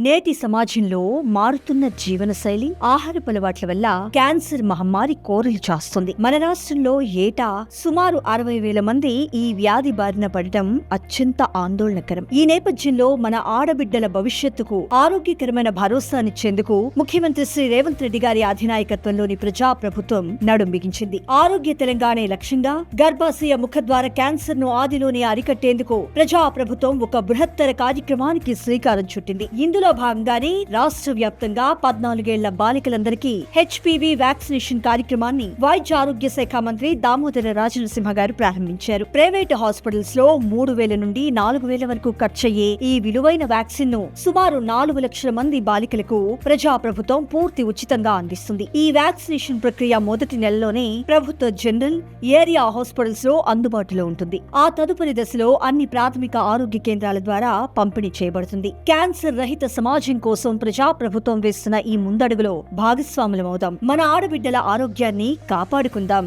నేటి సమాజంలో మారుతున్న జీవనశైలి, ఆహారపు అలవాట్ల వల్ల క్యాన్సర్ మహమ్మారి కోరలు చాస్తుంది. మన రాష్ట్రంలో ఏటా సుమారు 60,000 మంది ఈ వ్యాధి బారిన పడటం అత్యంత ఆందోళనకరం. ఈ నేపథ్యంలో మన ఆడబిడ్డల భవిష్యత్తుకు ఆరోగ్యకరమైన భరోసానిచ్చేందుకు ముఖ్యమంత్రి శ్రీ రేవంత్ రెడ్డి గారి అధినాయకత్వంలోని ప్రజా ప్రభుత్వం నడుం బిగించింది. ఆరోగ్య తెలంగాణ లక్ష్యంగా గర్భాశయ ముఖద్వార క్యాన్సర్ ను ఆదిలోనే అరికట్టేందుకు ప్రజా ప్రభుత్వం ఒక బృహత్తర కార్యక్రమానికి శ్రీకారం చుట్టింది. ఇందులో భాగంగానే రాష్ట్ర వ్యాప్తంగా 14 ఏళ్ల బాలికలందరికీ హెచ్పివి వ్యాక్సినేషన్ కార్యక్రమాన్ని వైద్య ఆరోగ్య శాఖ మంత్రి దామోదర రాజనరసింహ గారు ప్రారంభించారు. ప్రైవేటు హాస్పిటల్స్ లో 3,000 నుండి 4,000 వరకు ఖర్చయ్యే ఈ విలువైన వ్యాక్సిన్ ను సుమారు 4 లక్షల మంది బాలికలకు ప్రజా ప్రభుత్వం పూర్తి ఉచితంగా అందిస్తుంది. ఈ వ్యాక్సినేషన్ ప్రక్రియ మొదటి నెలలోనే ప్రభుత్వ జనరల్, ఏరియా హాస్పిటల్స్ లో అందుబాటులో ఉంటుంది. ఆ తదుపరి దశలో అన్ని ప్రాథమిక ఆరోగ్య కేంద్రాల ద్వారా పంపిణీ చేయబడుతుంది. క్యాన్సర్ రహిత సమాజం కోసం ప్రజా ప్రభుత్వం వేస్తున్న ఈ ముందడుగులో భాగస్వాములమవుదాం. మన ఆడబిడ్డల ఆరోగ్యాన్ని కాపాడుకుందాం.